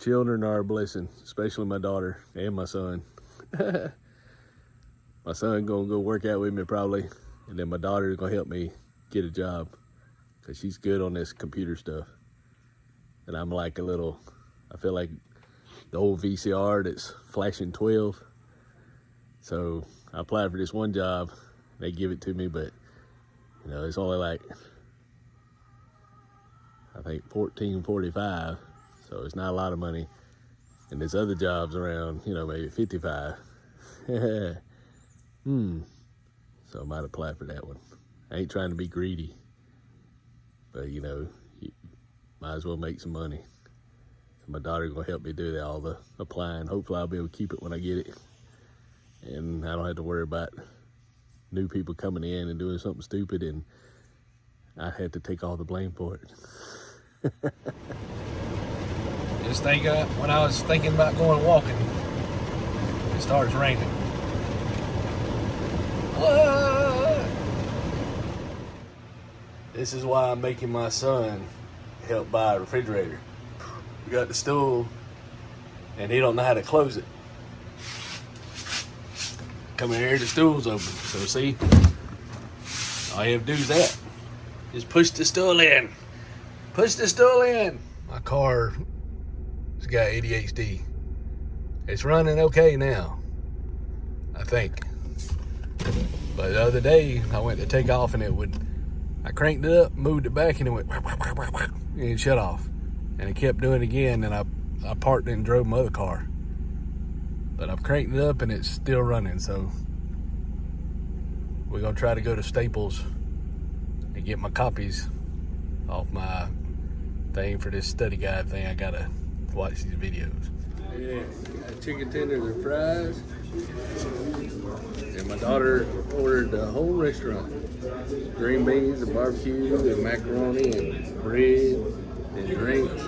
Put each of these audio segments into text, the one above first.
Children are a blessing, especially my daughter and my son. My son gonna go work out with me probably, and then my daughter is gonna help me get a job because she's good on this computer stuff. And I'm like I feel like the old VCR that's flashing 12. So I applied for this one job, they give it to me, but it's only like, I think $14.45, so it's not a lot of money. And there's other jobs around, maybe 55. So I might apply for that one. I ain't trying to be greedy, but you might as well make some money. So my daughter's gonna help me do all the applying. Hopefully I'll be able to keep it when I get it. And I don't have to worry about new people coming in and doing something stupid and I had to take all the blame for it. Just think, when I was thinking about going walking, it starts raining. What? This is why I'm making my son help buy a refrigerator. We got the stove and he don't know how to close it. Come in here, the stool's open. So see, all you have to do is that. Just push the stool in. Push the stool in. My car has got ADHD. It's running okay now, I think. But the other day, I went to take off and I cranked it up, moved it back, and it went, and it shut off. And it kept doing it again, and I parked it and drove my other car. But I've cranked it up and it's still running, so we're gonna try to go to Staples and get my copies off my thing for this study guide thing. I gotta watch these videos. Yeah, got chicken tenders and fries. And my daughter ordered the whole restaurant. Green beans and barbecue and macaroni and bread and drinks.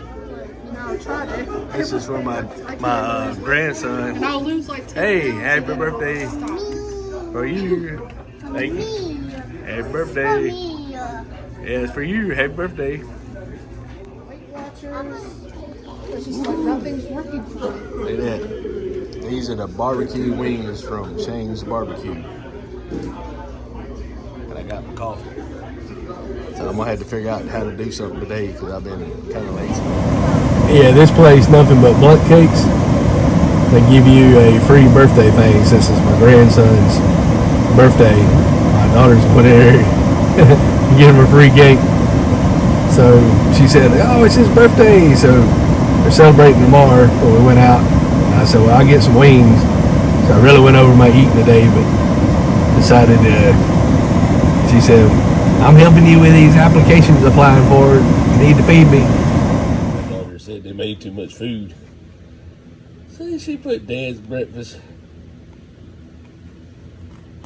No, try it. This is for my grandson. And I'll lose like 10 Hey, pounds. happy birthday for you. Thank you. Happy birthday. Yeah, it's for you. Happy birthday. Weight Watchers. It's just like nothing's working for me. Look at that. These are the barbecue wings from Shane's Barbecue. And I got my coffee. So I'm gonna have to figure out how to do something today because I've been kind of lazy. Yeah, this place nothing but Blunt Cakes. They give you a free birthday thing since it's my grandson's birthday. My daughter's went in there and get him a free cake. So she said, "Oh, it's his birthday." So they're celebrating tomorrow. So we went out. And I said, "Well, I'll get some wings." So I really went over my eating today, but decided. She said, "I'm helping you with these applications applying for it. You need to feed me." My daughter said they made too much food. So she put Dad's breakfast.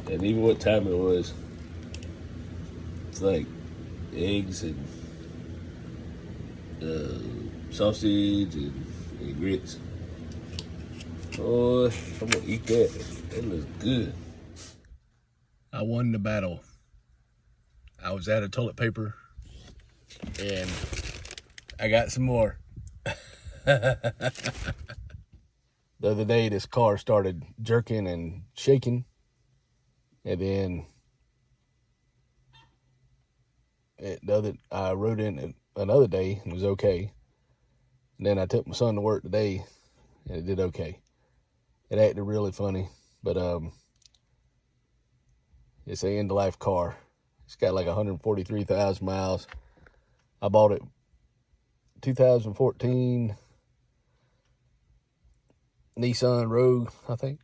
And even what time it was. It's like eggs and sausage and grits. Oh, I'm gonna eat that. That looks good. I won the battle. I was out of toilet paper and I got some more. The other day, this car started jerking and shaking, and then I rode in another day and it was okay. And then I took my son to work today and it did okay. It acted really funny, but it's an end-of-life car. It's got like 143,000 miles. I bought it 2014 Nissan Rogue, I think.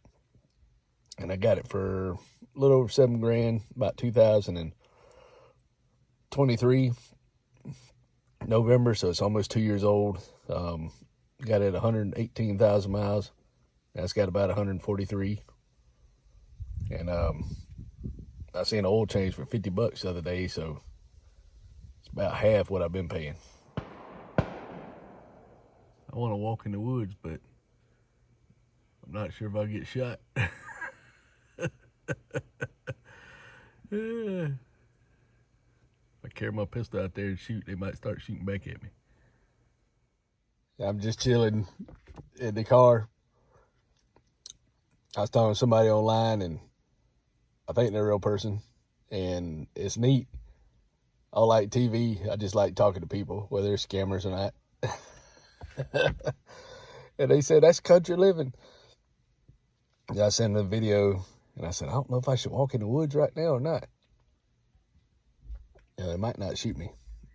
And I got it for a little over $7,000, about 2023 November, so it's almost 2 years old. Got it at 118,000 miles. That's got about 143. And I seen an oil change for $50 the other day, so it's about half what I've been paying. I want to walk in the woods, but I'm not sure if I'll get shot. If I carry my pistol out there and shoot, they might start shooting back at me. I'm just chilling in the car. I was talking to somebody online, and I think they're a real person, and it's neat. I like TV. I just like talking to people, whether they're scammers or not. And they said, that's country living. And I sent them a video, and I said, I don't know if I should walk in the woods right now or not. You know, they might not shoot me,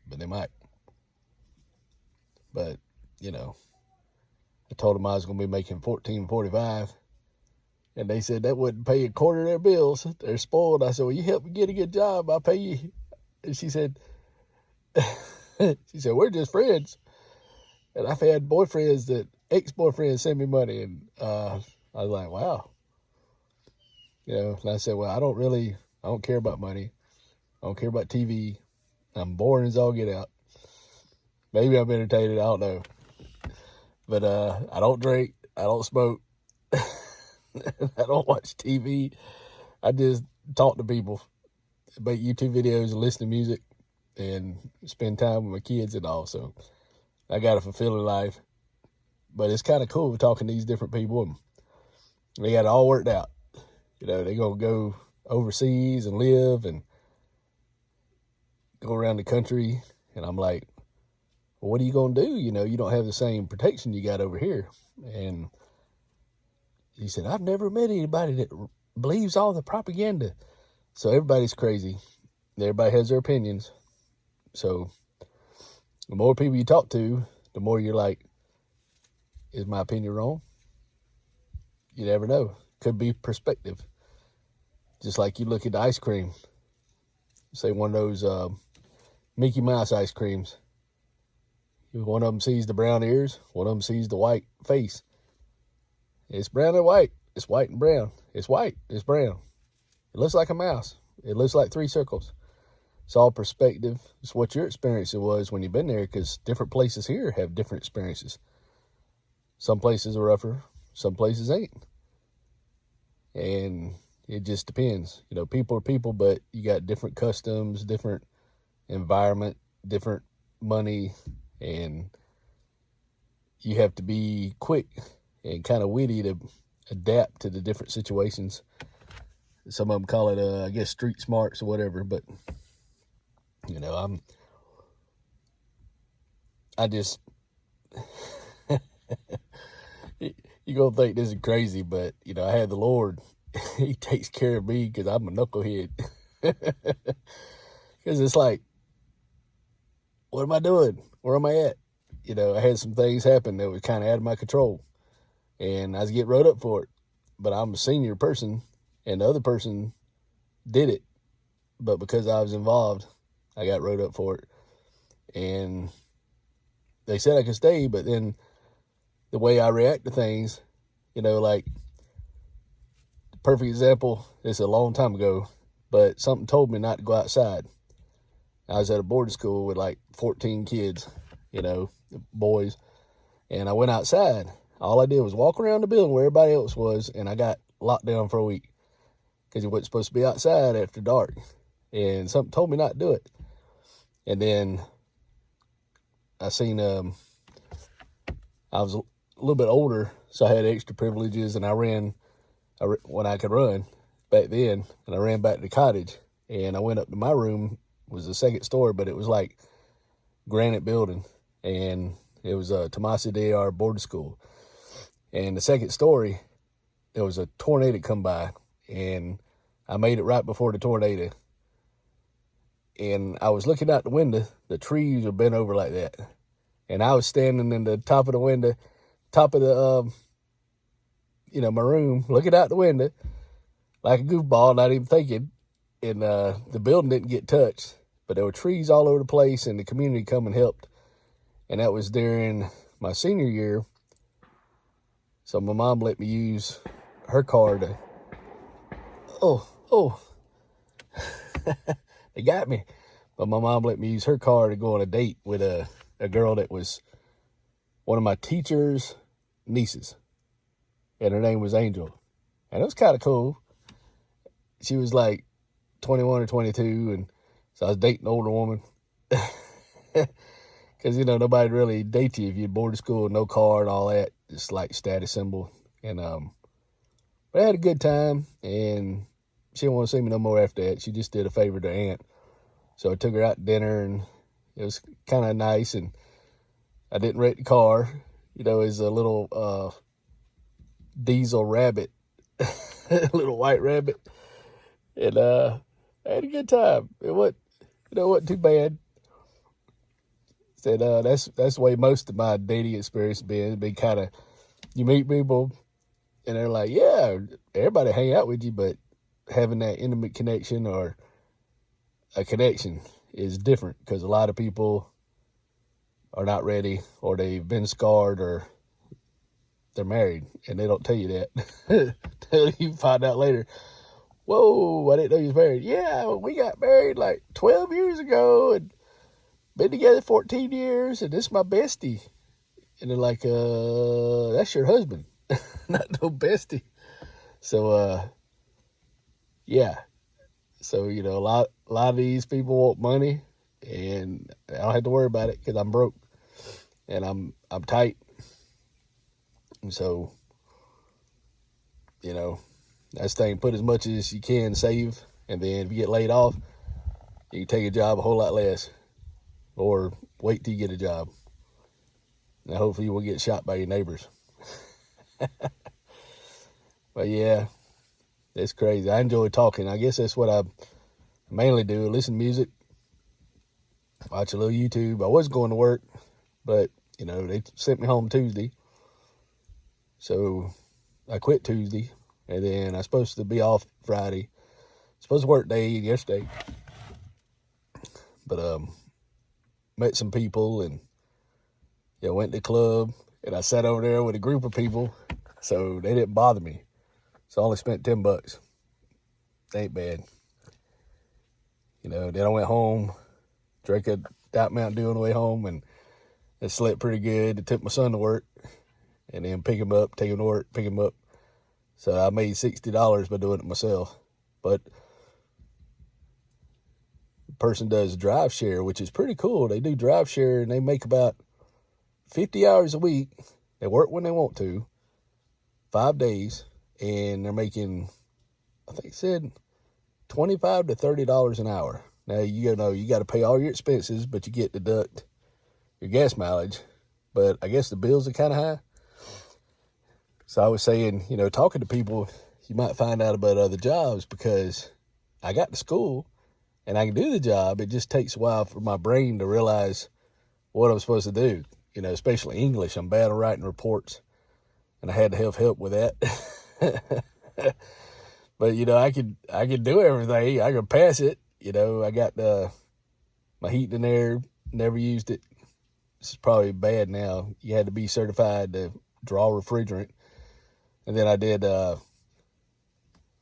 but they might. But, you know, I told them I was going to be making $14.45, and they said that wouldn't pay a quarter of their bills. They're spoiled. I said, well, you help me get a good job, I'll pay you. And she said, we're just friends. And I've had boyfriends that, ex-boyfriends send me money, and I was like, wow. You know, and I said, well, I don't care about money. I don't care about TV. I'm boring as all get out. Maybe I'm entertained, I don't know. But I don't drink, I don't smoke, I don't watch TV. I just talk to people, make YouTube videos and listen to music and spend time with my kids and all. So I got a fulfilling life. But it's kind of cool talking to these different people, and they got it all worked out. You know, they're going to go overseas and live and go around the country. And I'm like, well, what are you going to do? You know, you don't have the same protection you got over here. And he said, I've never met anybody that believes all the propaganda. So everybody's crazy. Everybody has their opinions. So the more people you talk to, the more you're like, is my opinion wrong? You never know. Could be perspective. Just like you look at the ice cream. Say one of those Mickey Mouse ice creams. One of them sees the brown ears. One of them sees the white face. It's brown and white. It's white and brown. It's white. It's brown. It looks like a mouse. It looks like 3 circles. It's all perspective. It's what your experience was when you've been there, because different places here have different experiences. Some places are rougher. Some places ain't. And it just depends. You know, people are people, but you got different customs, different environment, different money, and you have to be quick and kind of witty to adapt to the different situations. Some of them call it, I guess, street smarts or whatever, but, you know, I just, you're going to think this is crazy, but, you know, I had the Lord. He takes care of me because I'm a knucklehead. Because it's like, what am I doing? Where am I at? You know, I had some things happen that was kind of out of my control, and I was getting wrote up for it. But I'm a senior person, and the other person did it. But because I was involved, I got wrote up for it. And they said I could stay, but then the way I react to things, you know, like, perfect example, it's a long time ago, but something told me not to go outside. I was at a boarding school with like 14 kids, you know, boys, and I went outside. All I did was walk around the building where everybody else was, and I got locked down for a week because you wasn't supposed to be outside after dark, and something told me not to do it. And then I seen, I was a little bit older, so I had extra privileges, and I ran when I could run back then, and I ran back to the cottage, and I went up to my room. It was the second story, but it was like granite building, and it was a Tomasi D.A.R. boarding school. And the second story, there was a tornado come by, and I made it right before the tornado. And I was looking out the window. The trees were bent over like that, and I was standing in the top of the window, top of the you know, my room, looking out the window like a goofball, not even thinking. And the building didn't get touched, but there were trees all over the place, and the community come and helped. And that was during my senior year. So my mom let me use her car to, they got me. But my mom let me use her car to go on a date with a girl that was one of my teacher's nieces. And her name was Angel. And it was kind of cool. She was like 21 or 22, and so I was dating an older woman. Because, you know, nobody really dates you if you're boarding school, no car and all that. It's like status symbol. And, but I had a good time, and she didn't want to see me no more after that. She just did a favor to her aunt. So I took her out to dinner, and it was kind of nice, and I didn't rent the car. You know, it's a little diesel rabbit, a little white rabbit. And I had a good time. It wasn't too bad. Said that's the way most of my dating experience has been. It's been kind of, you meet people and they're like, yeah, everybody hang out with you, but having that intimate connection or a connection is different because a lot of people are not ready, or they've been scarred, or they're married, and they don't tell you that. Till you find out later, whoa, I didn't know you was married. Yeah, we got married like 12 years ago and been together 14 years, and this is my bestie. And they're like, that's your husband, not no bestie. So, yeah. So, you know, a lot of these people want money, and I don't have to worry about it because I'm broke and I'm tight. And so, you know, that's the thing. Put as much as you can save, and then if you get laid off, you can take a job a whole lot less, or wait till you get a job. And hopefully you won't get shot by your neighbors. But yeah, it's crazy. I enjoy talking. I guess that's what I mainly do. Listen to music, watch a little YouTube. I was going to work, but, you know, they sent me home Tuesday. So I quit Tuesday, and then I was supposed to be off Friday. Supposed to work day yesterday. But met some people, and, you know, went to the club, and I sat over there with a group of people, so they didn't bother me. So I only spent $10. Ain't bad. You know, then I went home, drank a Diet Mountain Dew on the way home, and it slept pretty good. I took my son to work, and then pick him up, take him to work, pick him up. So I made $60 by doing it myself. But the person does drive share, which is pretty cool. They do drive share, and they make about 50 hours a week. They work when they want to, 5 days, and they're making, I think it said, $25 to $30 an hour. Now, you know, you got to pay all your expenses, but you get deduct your gas mileage. But I guess the bills are kind of high. So I was saying, you know, talking to people, you might find out about other jobs, because I got to school and I can do the job. It just takes a while for my brain to realize what I'm supposed to do, you know, especially English. I'm bad at writing reports, and I had to have help with that. But, you know, I could do everything. I could pass it. You know, I got my heat in there, never used it. This is probably bad now. You had to be certified to draw refrigerant. And then I did, Now,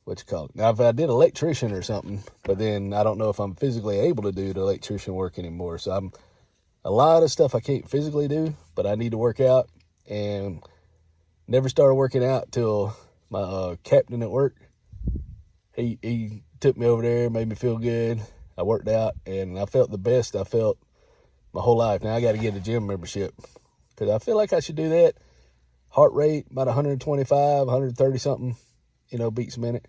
if I did electrician or something, but then I don't know if I'm physically able to do the electrician work anymore. So a lot of stuff I can't physically do, but I need to work out, and never started working out till my captain at work. He took me over there, made me feel good. I worked out, and I felt the best I felt my whole life. Now I got to get a gym membership, because I feel like I should do that. Heart rate about 125, 130 something, you know, beats a minute,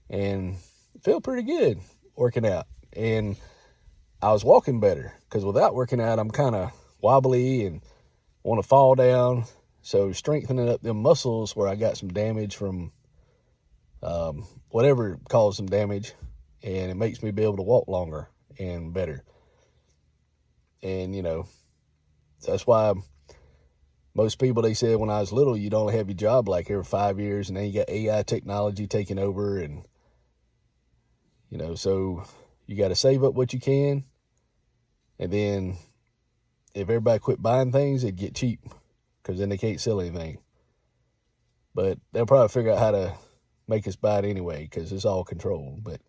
and feel pretty good working out. And I was walking better, because without working out, I'm kind of wobbly and want to fall down. So strengthening up them muscles where I got some damage from whatever caused some damage, and it makes me be able to walk longer and better. And, you know, that's why most people, they said when I was little, you'd only have your job like every 5 years, and then you got AI technology taking over, and, you know, so you got to save up what you can, and then if everybody quit buying things, it'd get cheap, because then they can't sell anything. But they'll probably figure out how to make us buy it anyway, because it's all controlled. But,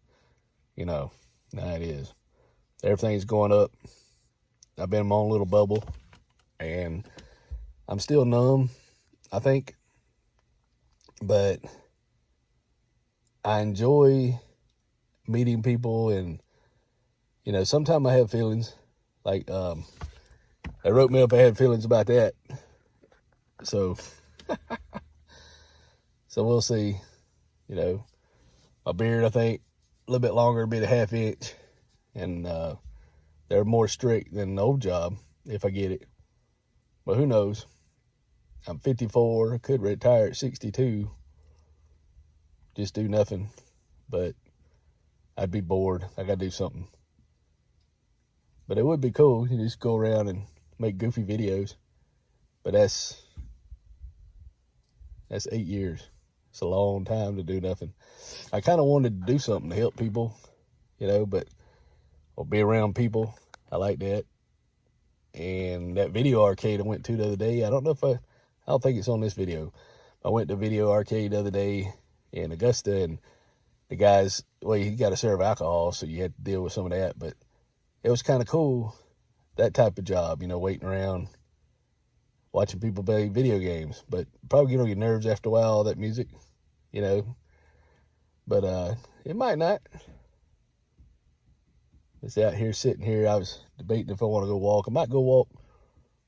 you know, now it is. Everything's going up. I've been in my own little bubble, and I'm still numb, I think. But I enjoy meeting people, and, you know, sometimes I have feelings. Like, They wrote me up. I had feelings about that. So, so we'll see. You know, my beard, I think, a little bit longer, be a half inch. And they're more strict than the old job if I get it. But who knows? I'm 54. I could retire at 62. Just do nothing. But I'd be bored. I got to do something. But it would be cool. You just go around and make goofy videos. But that's 8 years. It's a long time to do nothing. I kind of wanted to do something to help people, you know, or be around people. I like that. And that video arcade I went to the other day, I don't think it's on this video. I went to Video Arcade the other day in Augusta, and the guys, well, you got to serve alcohol, so you had to deal with some of that. But it was kind of cool, that type of job, you know, waiting around, watching people play video games. But probably get on your nerves after a while, all that music, you know. But it might not. It's out here, sitting here. I was debating if I want to go walk. I might go walk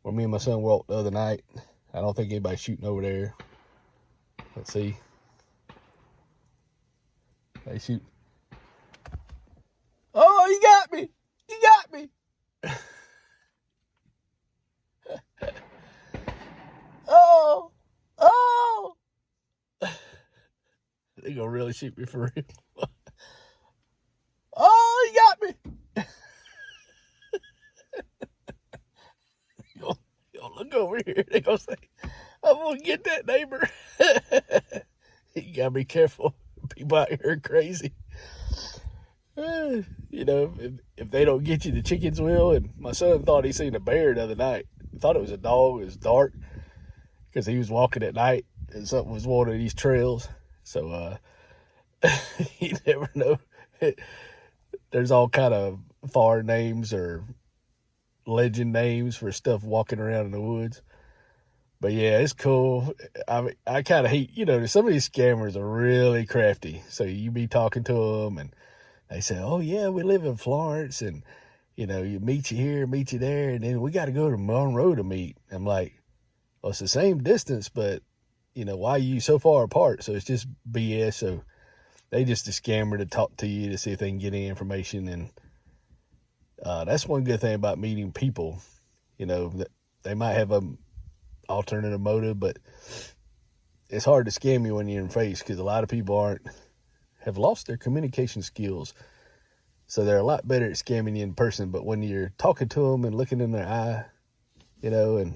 where me and my son walked the other night. I don't think anybody's shooting over there. Let's see. They shoot. Oh, you got me. You got me. Oh. Oh. They gonna really shoot me for real. Oh, you got me. Yo, look over here. They gonna say, I'm gonna get that neighbor. You gotta be careful. People out here are crazy. You know, if they don't get you, the chickens will. And my son thought he seen a bear the other night. He thought it was a dog. It was dark because he was walking at night and something was one of these trails. So you never know. There's all kind of foreign names or legend names for stuff walking around in the woods. But yeah, it's cool. I kind of hate, you know, some of these scammers are really crafty. So you be talking to them and they say, oh yeah, we live in Florence and, you know, you meet you here, meet you there. And then we got to go to Monroe to meet. I'm like, well, it's the same distance, but you know, why are you so far apart? So it's just BS. So they just a scammer to talk to you to see if they can get any information. And that's one good thing about meeting people, you know, that they might have a alternative motive, but it's hard to scam you when you're in face because a lot of people have lost their communication skills. So they're a lot better at scamming you in person. But when you're talking to them and looking in their eye, you know, and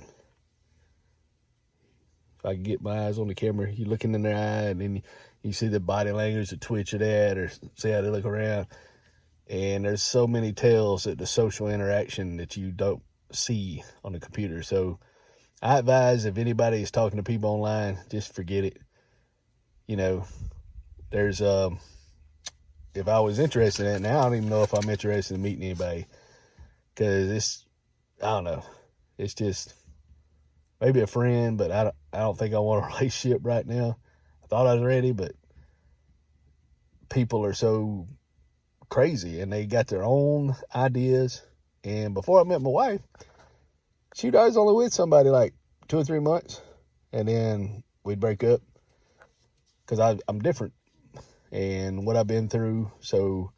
if I can get my eyes on the camera, you're looking in their eye and then you see the body language, the twitch of that, or see how they look around. And there's so many tells at the social interaction that you don't see on the computer. So I advise if anybody is talking to people online, just forget it. You know, there's, if I was interested in it, now I don't even know if I'm interested in meeting anybody. Because I don't know. It's just maybe a friend, but I don't think I want a relationship right now. I thought I was ready, but people are so crazy and they got their own ideas. And before I met my wife, shoot, I was only with somebody like 2 or 3 months, and then we'd break up because I'm different and what I've been through. So,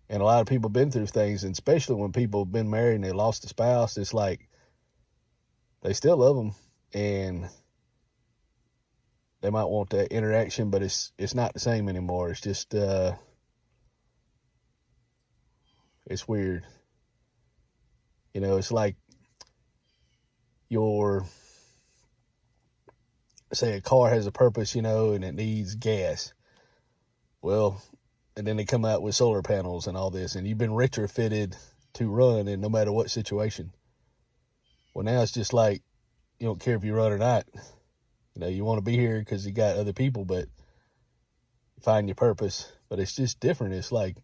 and a lot of people been through things, and especially when people have been married and they lost a spouse, it's like they still love them and they might want that interaction, but it's not the same anymore. It's just it's weird. You know, it's like say a car has a purpose, you know, and it needs gas. Well, and then they come out with solar panels and all this, and you've been retrofitted to run in no matter what situation. Well, now it's just like, you don't care if you run or not. You know, you want to be here because you got other people, but find your purpose. But it's just different. It's like,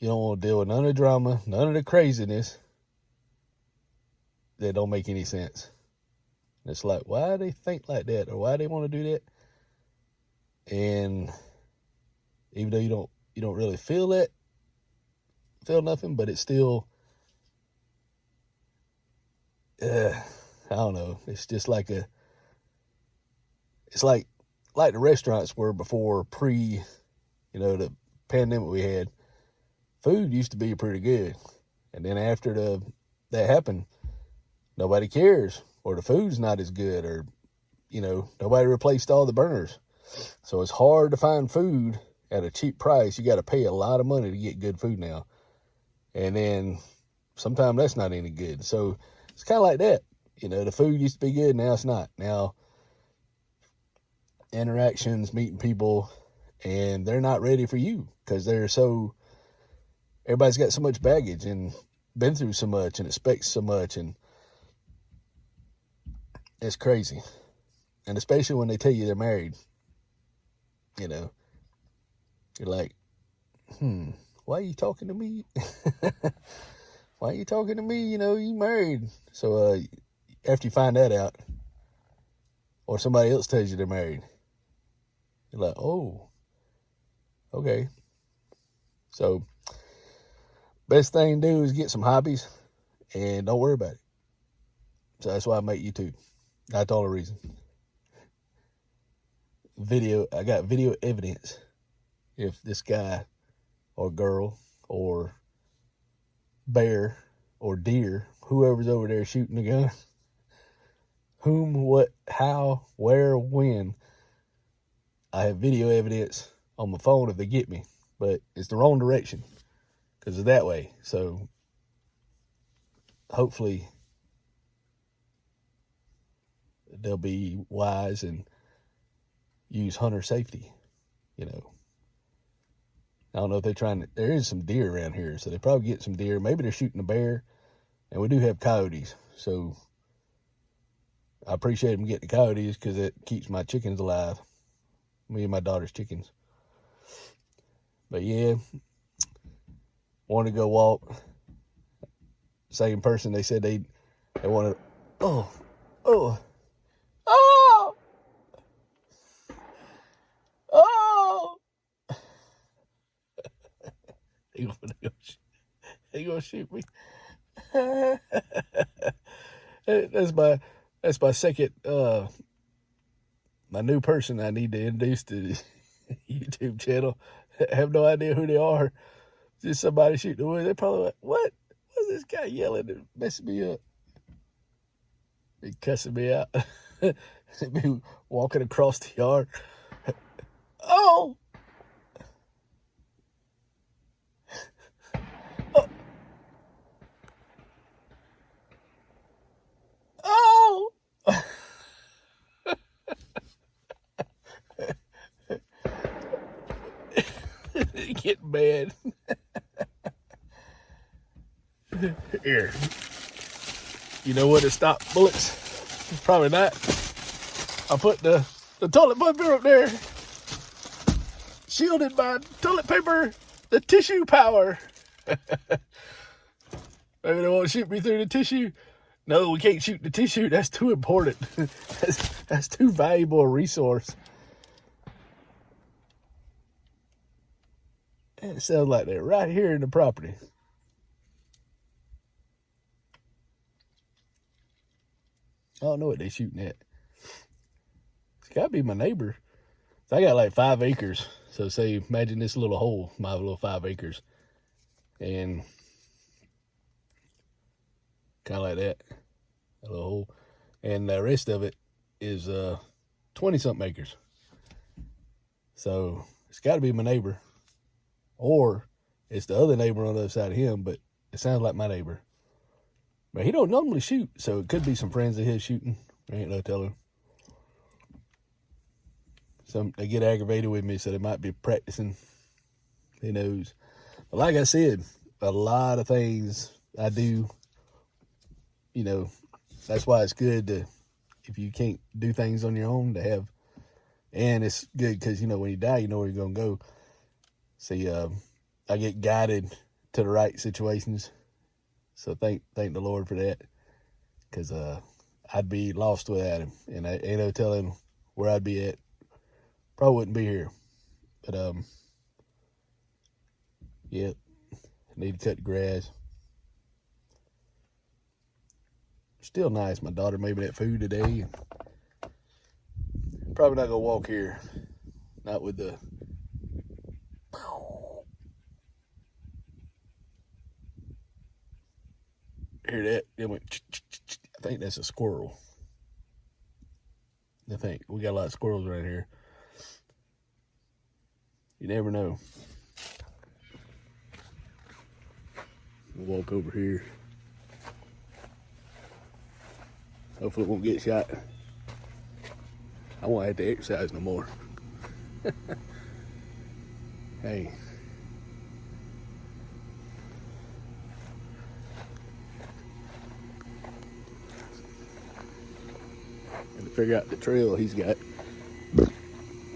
you don't want to deal with none of the drama, none of the craziness that don't make any sense. And it's like, why do they think like that? Or why do they want to do that? And even though you don't really feel nothing, but it's still, I don't know. It's just like it's like the restaurants were before the pandemic we had. Food used to be pretty good. And then after that happened, nobody cares, or the food's not as good, or, nobody replaced all the burners. So it's hard to find food at a cheap price. You got to pay a lot of money to get good food now. And then sometimes that's not any good. So it's kind of like that. The food used to be good. Now it's not. Now interactions, meeting people, and they're not ready for you because everybody's got so much baggage and been through so much and expects so much, and it's crazy. And especially when they tell you they're married, you're like, why are you talking to me? Why are you talking to me? You married. So after you find that out, or somebody else tells you they're married, you're like, oh, okay. So best thing to do is get some hobbies and don't worry about it. So that's why I make YouTube. That's all the reason. I got video evidence. If this guy or girl or bear or deer, whoever's over there shooting the gun, whom, what, how, where, when, I have video evidence on my phone if they get me. But it's the wrong direction because it's that way. So hopefully they'll be wise and use hunter safety. I don't know if there is some deer around here, so they probably get some deer. Maybe they're shooting a bear, and we do have coyotes. So I appreciate them getting the coyotes because it keeps my chickens alive. Me and my daughter's chickens. But yeah, wanted to go walk. Same person, they said they wanted, oh, They gonna shoot me. That's my second my new person I need to introduce to the YouTube channel. I have no idea who they are. Just somebody shooting the wood. They're probably like, what? What's this guy yelling and messing me up? Be cussing me out. Be walking across the yard. Oh! Oh! Get mad. Here. You know what to stop bullets? Probably not. I put the toilet paper up there. Shielded by toilet paper. The tissue power. Maybe they won't shoot me through the tissue. No, we can't shoot the tissue. That's too important. That's too valuable a resource. And it sounds like they're right here in the property. I don't know what they're shooting at. It's got to be my neighbor. So I got like 5 acres. So say, imagine this little hole, my little 5 acres. And kind of like that, a little hole. And the rest of it is 20-something acres. So it's got to be my neighbor. Or it's the other neighbor on the other side of him, but it sounds like my neighbor. But he don't normally shoot, so it could be some friends of his shooting. There ain't no telling. They get aggravated with me, so they might be practicing. Who knows? But like I said, a lot of things I do, that's why it's good to, if you can't do things on your own, to have, and it's good because, when you die, you know where you're going to go. See, I get guided to the right situations. So thank the Lord for that. Because I'd be lost without him. And I ain't no telling where I'd be at. Probably wouldn't be here. But, yeah, I need to cut the grass. still nice. My daughter made me that food today. Probably not gonna walk here. Not with the hear that? It went. I think that's a squirrel. I think we got a lot of squirrels around here. You never know. We'll walk over here. Hopefully it won't get shot. I won't have to exercise no more. Hey. Got to figure out the trail he's got.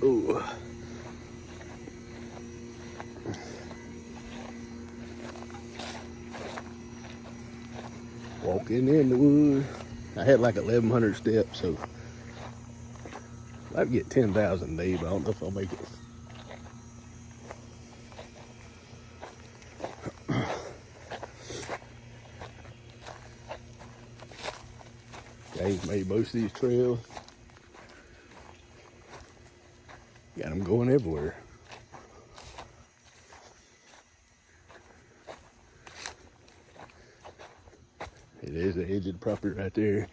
Ooh. Walking in the woods. I had like 1,100 steps, so I'd get 10,000 a day, but I don't know if I'll make it. James made most of these trails. Got them going everywhere. It is the edge of the property right there.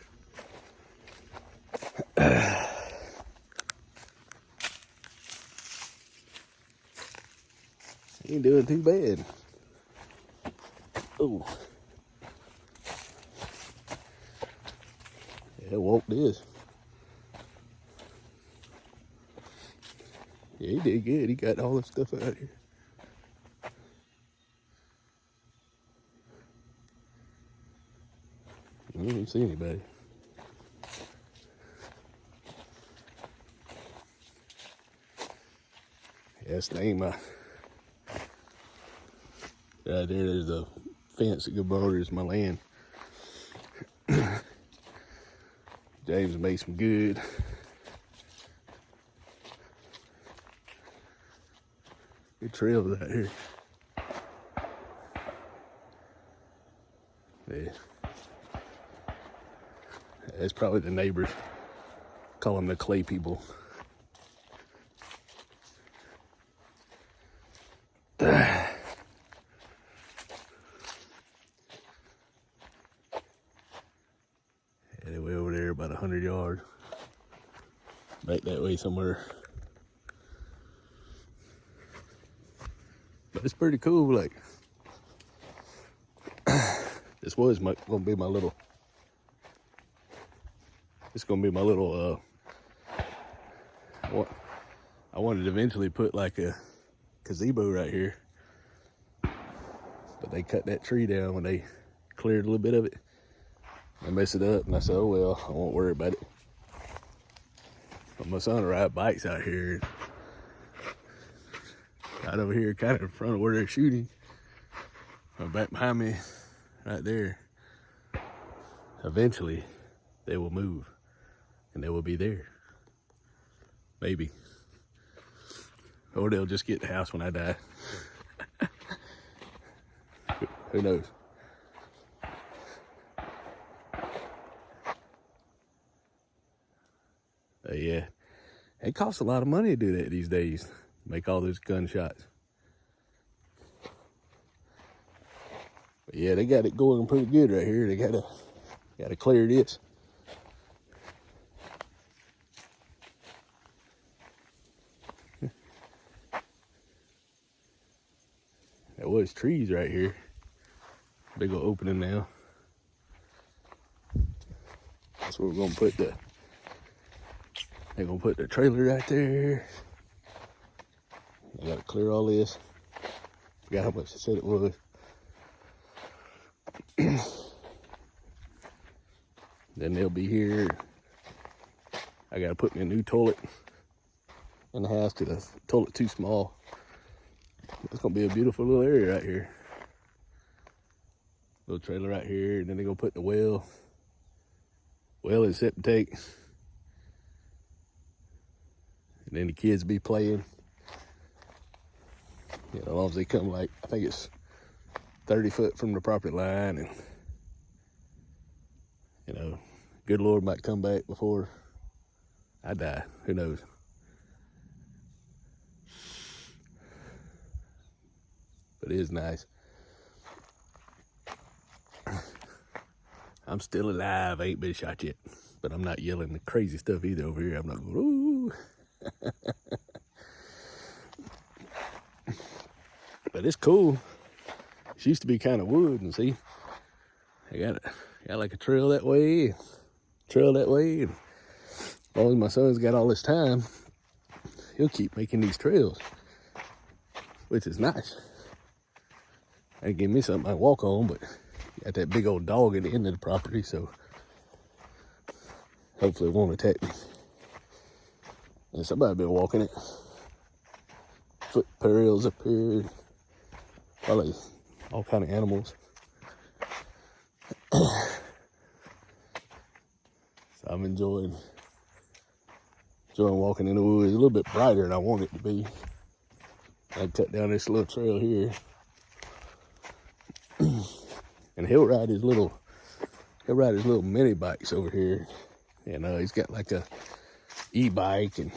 Ain't doing too bad. Oh. Yeah, walk this. Yeah, he did good. He got all the stuff out here. I didn't see anybody. Yeah, that's the name. Right there's a fence that borders my land. James made some good trails out here. Yeah. That's probably the neighbors. Call them the clay people. Anyway, over there about 100 yards. Back that way somewhere. But it's pretty cool, like this was gonna be my little. It's gonna be my little. I wanted to eventually put like a gazebo right here, but they cut that tree down when they cleared a little bit of it. They messed it up, and I said, "Oh well, I won't worry about it." But my son ride bikes out here, right over here, kind of in front of where they're shooting. Back behind me, right there. Eventually, they will move, and they will be there. Maybe. Or they'll just get the house when I die. Who knows? Yeah. It costs a lot of money to do that these days. Make all those gunshots. But yeah, they got it going pretty good right here. They gotta clear this. There was trees right here. Big old opening now. That's where we're gonna put they're gonna put the trailer right there. I gotta clear all this. Forgot how much I said it was. Then they'll be here. I gotta put me a new toilet in the house because the toilet's too small. It's gonna be a beautiful little area right here. Little trailer right here, and then they're gonna put the well and septic tank. And then the kids be playing. You know, as long as they come like, I think it's 30 foot from the property line, and You know, good Lord might come back before I die. Who knows? But it is nice. I'm still alive. I ain't been shot yet. But I'm not yelling the crazy stuff either over here. I'm not going, ooh. But it's cool. It used to be kind of wood, and see, I got like a trail that way, and as long as my son's got all this time, he'll keep making these trails, which is nice. That'd give me something I walk on, but got that big old dog at the end of the property, so hopefully it won't attack me. And somebody been walking it. Foot trails up here. Probably all kind of animals. So I'm enjoying walking in the woods. A little bit brighter than I want it to be. I cut down this little trail here. And he'll ride his little mini bikes over here. And he's got like a e-bike, and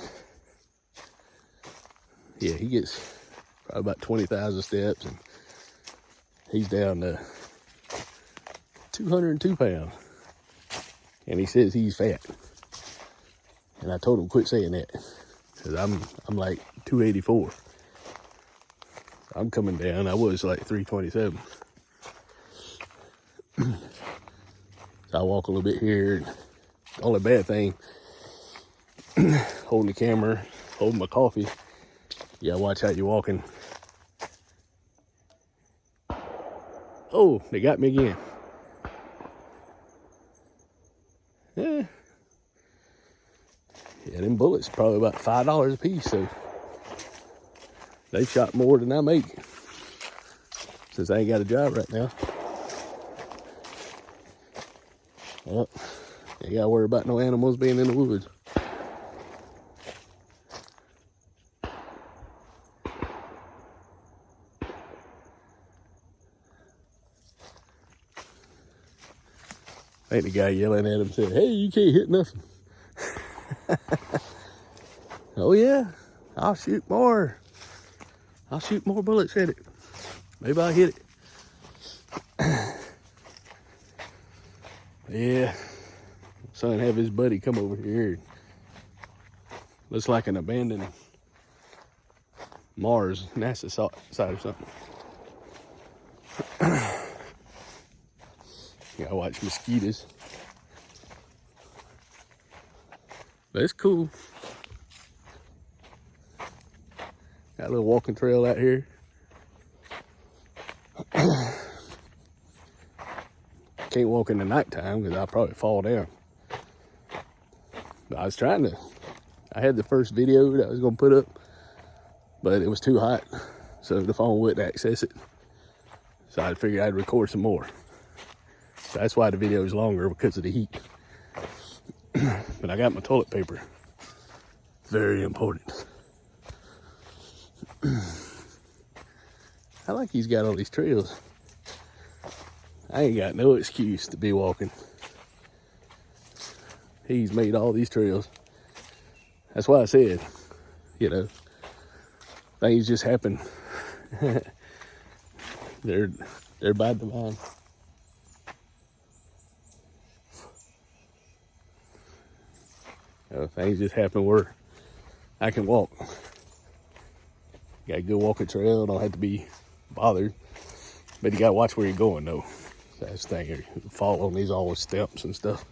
yeah, he gets probably about 20,000 steps, and he's down to 202 pounds. And he says he's fat. And I told him quit saying that, because I'm like 284. I'm coming down. I was like 327. So I walk a little bit here. The only bad thing, holding the camera, holding my coffee, you gotta watch how you're walking. Oh, they got me again. Yeah, them bullets probably about $5 a piece, so they shot more than I make, since I ain't got a job right now. Well, you gotta worry about no animals being in the woods. Ain't the guy yelling at him said, "Hey, you can't hit nothing." Oh yeah, I'll shoot more bullets at it. Maybe I'll hit it. Yeah, son have his buddy come over here. Looks like an abandoned Mars NASA site or something. Gotta watch mosquitoes. But it's cool. Got a little walking trail out here. Can't walk in the nighttime because I'll probably fall down. But I had the first video that I was gonna put up, but it was too hot, so the phone wouldn't access it. So I figured I'd record some more. So that's why the video is longer, because of the heat. But I got my toilet paper. Very important. I like he's got all these trails. I ain't got no excuse to be walking. He's made all these trails. That's why I said, you know, things just happen. They're by divine. Things just happen where I can walk. Got a good walking trail, don't have to be bothered. But you gotta watch where you're going though. That's the thing, you fall on these always steps and stuff.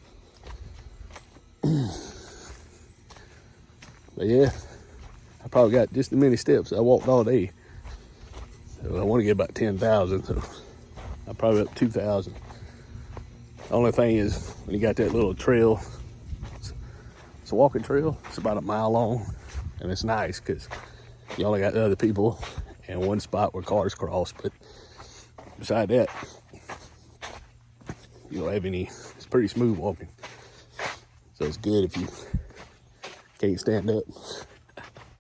But yeah, I probably got just as many steps I walked all day. So I want to get about 10,000, so I'm probably up 2,000. The only thing is, when you got that little trail, it's a walking trail, it's about a mile long, and it's nice because you only got other people and one spot where cars cross, but beside that, you don't have any. It's pretty smooth walking, so it's good if you can't stand up.